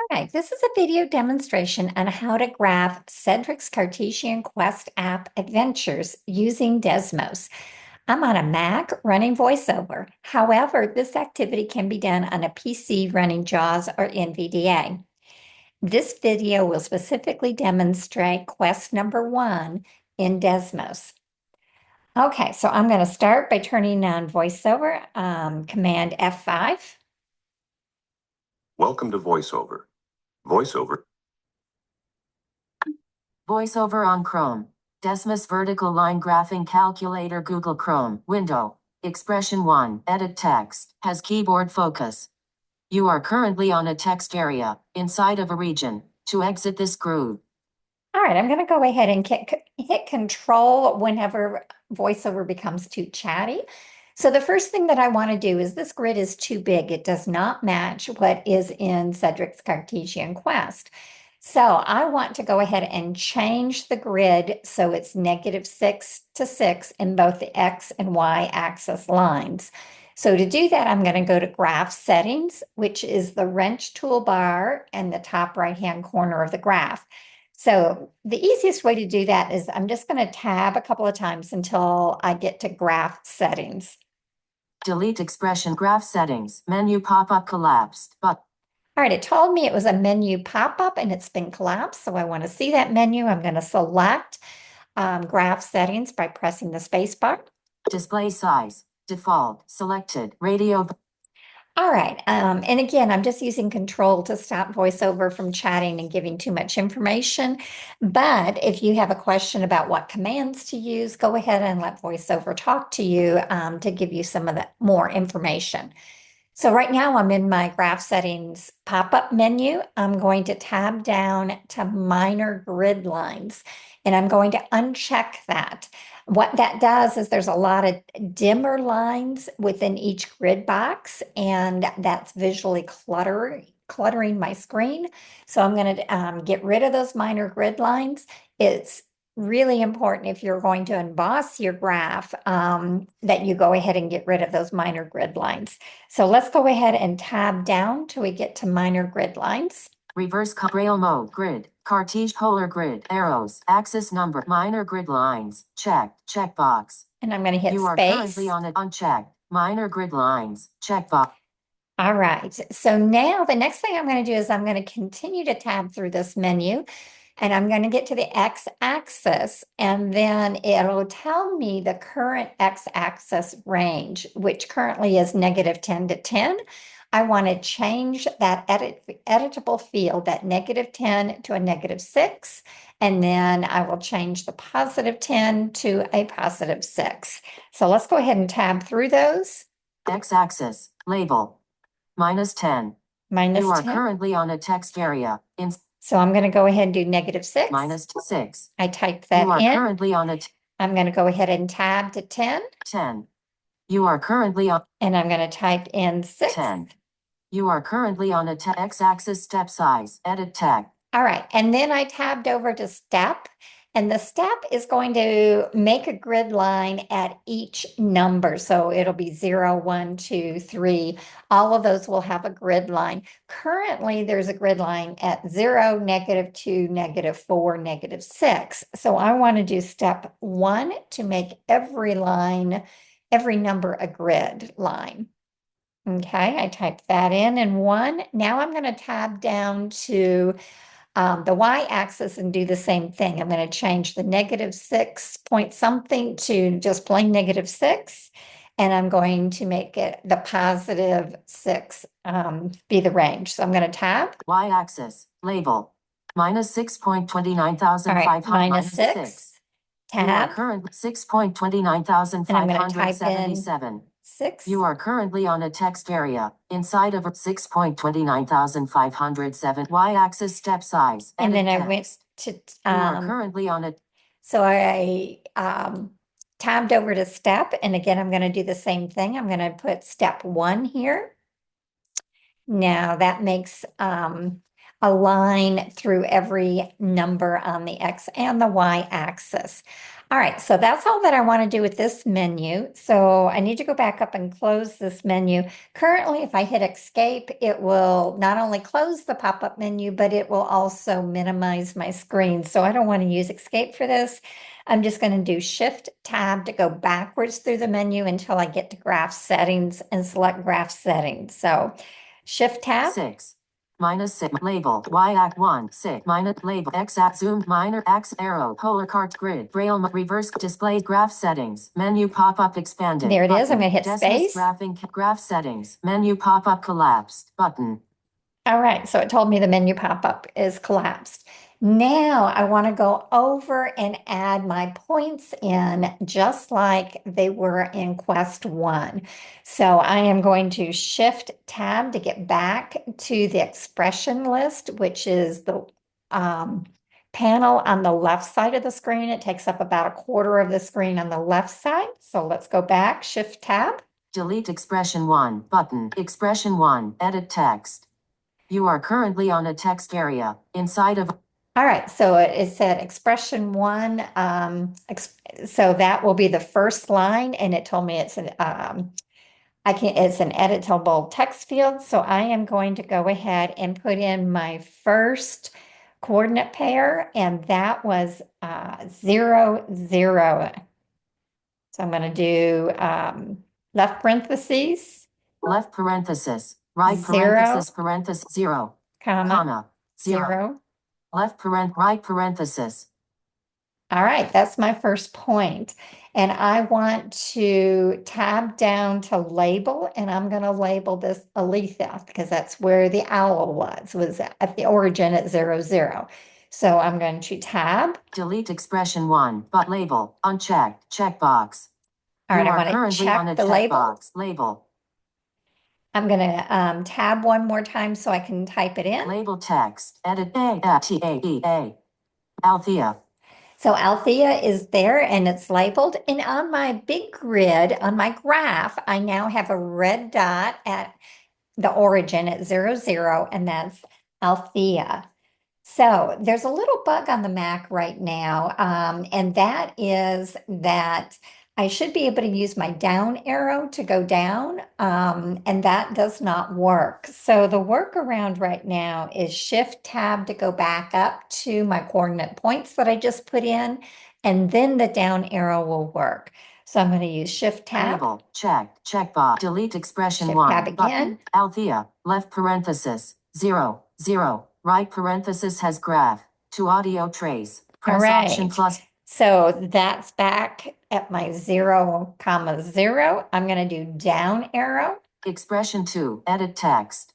Right, this is a video demonstration on how to graph Cedric's Cartesian Quest app adventures using Desmos. I'm on a Mac running VoiceOver. However, this activity can be done on a PC running JAWS or NVDA. This video will specifically demonstrate quest number 1 in Desmos. Okay, so I'm going to start by turning on VoiceOver, Command F5. Welcome to VoiceOver. VoiceOver. VoiceOver on Chrome. Desmos Vertical Line Graphing Calculator Google Chrome. Window. Expression 1. Edit text. Has keyboard focus. You are currently on a text area, inside of a region. To exit this group. All right, I'm going to go ahead and hit Control whenever VoiceOver becomes too chatty. So the first thing that I want to do is this grid is too big. It does not match what is in Cedric's Cartesian Quest. So I want to go ahead and change the grid so it's -6 to 6 in both the X and Y axis lines. So to do that, I'm going to go to Graph Settings, which is the wrench toolbar in the top right-hand corner of the graph. So the easiest way to do that is I'm just going to tab a couple of times until I get to Graph Settings. Delete expression graph settings. Menu pop-up collapsed. But all right, it told me it was a menu pop-up and it's been collapsed. So I want to see that menu. I'm going to select Graph Settings by pressing the space bar. Display size. Default. Selected. Radio. All right, and again, I'm just using Control to stop VoiceOver from chatting and giving too much information. But if you have a question about what commands to use, go ahead and let VoiceOver talk to you to give you some of the more information. So right now I'm in my graph settings pop-up menu. I'm going to tab down to minor grid lines, and I'm going to uncheck that. What that does is there's a lot of dimmer lines within each grid box, and that's visually cluttering my screen. So I'm going to get rid of those minor grid lines. It's really important if you're going to emboss your graph that you go ahead and get rid of those minor grid lines. So let's go ahead and tab down till we get to minor grid lines. Reverse Braille mode grid. Cartesian polar grid. Arrows. Axis number. Minor grid lines. Checked. Checkbox. And I'm going to hit You are space. currently on it. Unchecked. Minor grid lines. Checkbox. All right. So now the next thing I'm going to do is I'm going to continue to tab through this menu. And I'm going to get to the x-axis, and then it'll tell me the current x-axis range, which currently is -10 to 10. I want to change that editable field, that -10 to a -6, and then I will change the +10 to a +6. So let's go ahead and tab through those. X-axis, label, -10. -10. You are currently on a text area. So I'm going to go ahead and do -6. -6. I typed that in. You are currently on a. I'm going to go ahead and tab to 10. 10. You are currently on. And I'm going to type in 6. 10. You are currently on a x-axis step size. Edit tag. All right. And then I tabbed over to step. And the step is going to make a grid line at each number. So it'll be 0, 1, 2, 3. All of those will have a grid line. Currently, there's a grid line at 0, -2, -4, -6. So I want to do step 1 to make every number a grid line. Okay, I typed that in 1. Now I'm going to tab down to the y-axis and do the same thing. I'm going to change the -6 point something to just plain -6. And I'm going to make it the +6 be the range. So I'm going to tab. Y-axis, label, -6.29,500. All right, -6. Tab. Current 6.29,577. 6. You are currently on a text area inside of 6.29,507 y-axis step size. And then I went to you are currently on a. So I tabbed over to step, and again I'm going to do the same thing. I'm going to put step 1 here. Now that makes a line through every number on the X and the Y axis. All right, so that's all that I want to do with this menu. So I need to go back up and close this menu. Currently, if I hit escape, it will not only close the pop-up menu, but it will also minimize my screen. So I don't want to use escape for this. I'm just going to do Shift Tab to go backwards through the menu until I get to graph settings and select graph settings. So Shift Tab. 6. -6 label y-act 1 6 minus label x-act zoom minor x arrow polar cart grid braille reverse display graph settings menu pop-up expanded There it is. I'm button. going to hit Desmos space. graph settings menu pop-up collapsed button. All right, so it told me the menu pop-up is collapsed. Now I want to go over and add my points in just like they were in Quest 1. So I am going to Shift Tab to get back to the expression list, which is the panel on the left side of the screen. It takes up about a quarter of the screen on the left side. So let's go back, Shift Tab. Delete expression 1 button. Expression 1 edit text. You are currently on a text area inside of. All right, so it said expression 1. So that will be the first line, and it told me it's an it's an editable text field. So I am going to go ahead and put in my first coordinate pair, and that was 0, 0. So I'm going to do left parentheses, Left parenthesis, right 0, parenthesis 0, comma 0. 0. Left right parenthesis. All right, that's my first point. And I want to tab down to label, and I'm going to label this Aletha because that's where the owl was at the origin at 0, 0. So I'm going to tab. Delete expression 1, but label, unchecked, checkbox. All right, You I are want to currently on a check the label. checkbox. Label. I'm going to tab one more time so I can type it in. Label text, edit A. Althea. So Althea is there and it's labeled. And on my big grid, on my graph, I now have a red dot at the origin at 0, 0, and that's Althea. So there's a little bug on the Mac right now, and that is that I should be able to use my down arrow to go down, and that does not work. So the workaround right now is Shift Tab to go back up to my coordinate points that I just put in, and then the down arrow will work. So I'm going to use Shift Tab. Label, checkbox, delete expression Shift 1, tab again. button, Althea, left parenthesis, 0, 0, right parenthesis has graph, to audio trace, press Option plus. So that's back at my 0, 0. I'm going to do down arrow. Expression 2, edit text.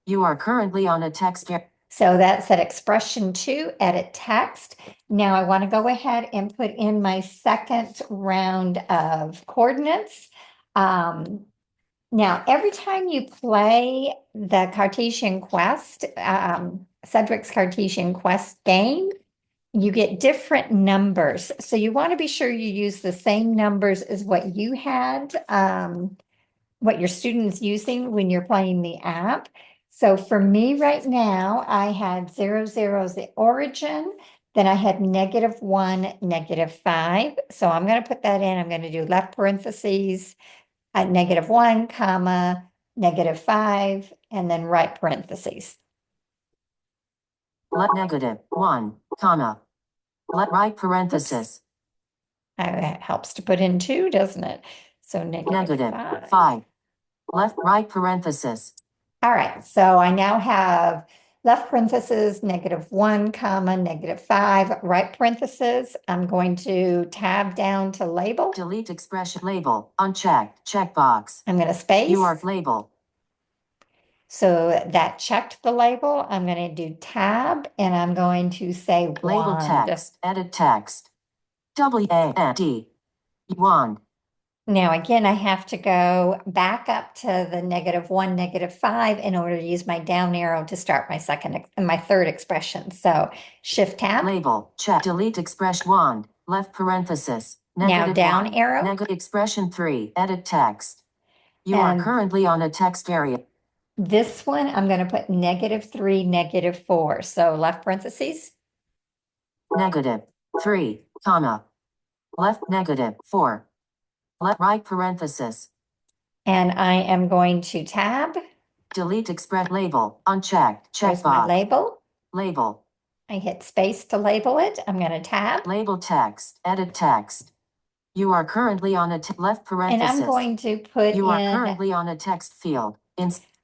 You are currently on a text area. So that's at expression 2, edit text. Now I want to go ahead and put in my second round of coordinates. Now, every time you play the Cartesian Quest, Cedric's Cartesian Quest game, you get different numbers. So you want to be sure you use the same numbers as what you had, what your student's using when you're playing the app. So for me right now, I had 0, 0 as the origin. Then I had -1, -5. So I'm going to put that in. I'm going to do left parentheses at -1, comma, -5, and then right parentheses. Let -1, comma. Let right parenthesis. It helps to put in 2, doesn't it? So -5. Left right parenthesis. All right, so I now have left parenthesis, -1, comma, -5, right parenthesis. I'm going to tab down to label. Delete expression label, unchecked, checkbox. I'm going to space. You are label. So that checked the label. I'm going to do tab and I'm going to say label wand. text, edit text. W-A-N-D. Wand. Now, again, I have to go back up to the -1, -5 in order to use my down arrow to start my third expression. So Shift Tab. Label, check, delete expression wand, left parenthesis. Now down 1, arrow. Expression 3, edit text. You are currently on a text area. This one, I'm going to put -3, -4. So left parentheses. -3, comma. Left -4. Left right parenthesis. And I am going to tab. Delete express label. Unchecked. There's my Checkbox. label. Label. I hit space to label it. I'm going to tab. Label text. Edit text. You are currently on a left And parenthesis. I'm going to put You are in, currently on a text field.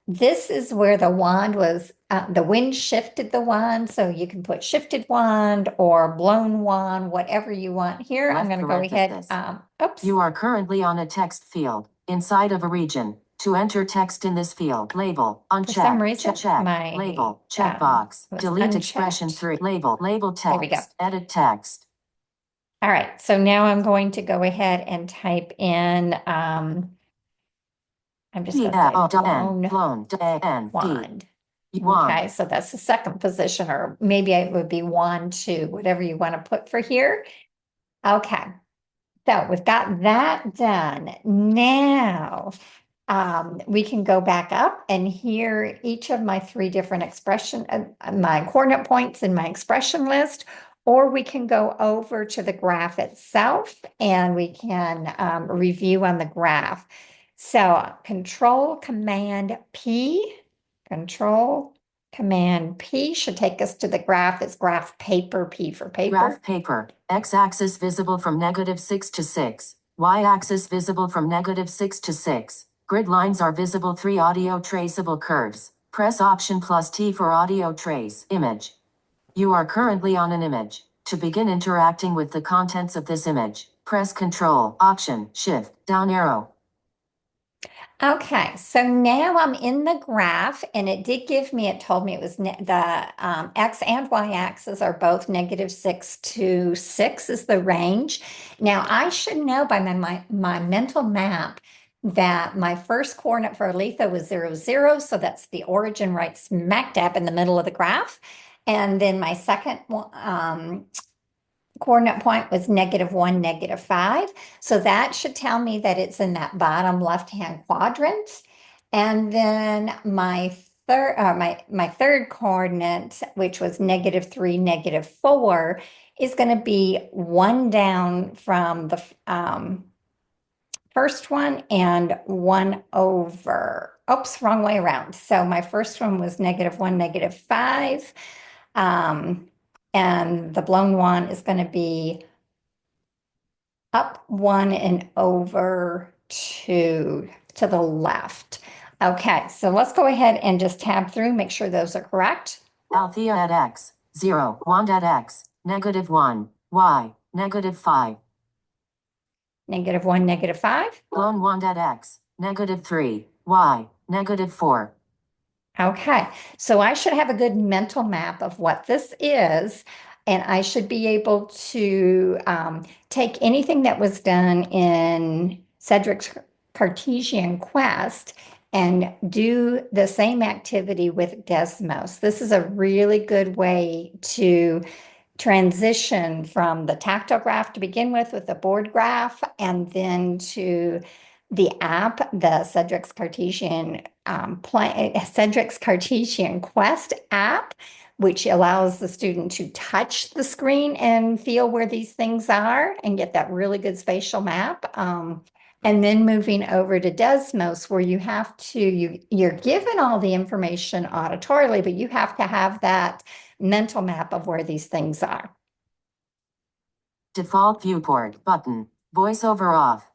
this is where the wand was, the wind shifted the wand. So you can put shifted wand or blown wand, whatever you want here. I'm Left going to go ahead. parenthesis. Oops. You are currently on a text field inside of a region. To enter text in this field, label, unchecked, For some reason, check, my label, checkbox, was delete expression unchecked. 3, label, label There we go. text, edit text. All right, so now I'm going to go ahead and type in, I'm just going to say blown wand. Okay, so that's the second position, or maybe it would be wand 2, whatever you want to put for here. Okay, so we've got that done. Now, we can go back up and hear each of my 3 different expression, my coordinate points in my expression list, or we can go over to the graph itself and we can review on the graph. So Control Command P should take us to the graph. It's graph paper, P for paper. Graph paper, x-axis visible from -6 to 6, y-axis visible from -6 to 6. Grid lines are visible. 3 audio traceable curves. Press Option +T for audio trace. Image. You are currently on an image. To begin interacting with the contents of this image, press Control, Option, Shift, down arrow. Okay, so now I'm in the graph and it did give me, it told me it was the X and Y axis are both -6 to 6 is the range. Now I should know by my mental map that my first coordinate for Aletha was 0, 0. So that's the origin right smack dab in the middle of the graph. And then my second coordinate point was -1, -5. So that should tell me that it's in that bottom left-hand quadrant. And then my third, my third coordinate, which was -3, -4, is going to be 1 down from the first one and 1 over. Oops, wrong way around. So my first one was -1, -5. And the blown one is going to be up 1 and over 2 to the left. Okay, so let's go ahead and just tab through, make sure those are correct. Althea at x, 0, wand at x, -1, y, -5. -1, -5. Blown wand at x, -3, y, -4. Okay, so I should have a good mental map of what this is, and I should be able to take anything that was done in Cedric's Cartesian quest and do the same activity with Desmos. This is a really good way to transition from the tactile graph to begin with the board graph, and then to the app, the Cedric's Cartesian Cedric's Cartesian Quest app, which allows the student to touch the screen and feel where these things are and get that really good spatial map. And then moving over to Desmos, where you have to, you're given all the information auditorily, but you have to have that mental map of where these things are. Default viewport button, voiceover off.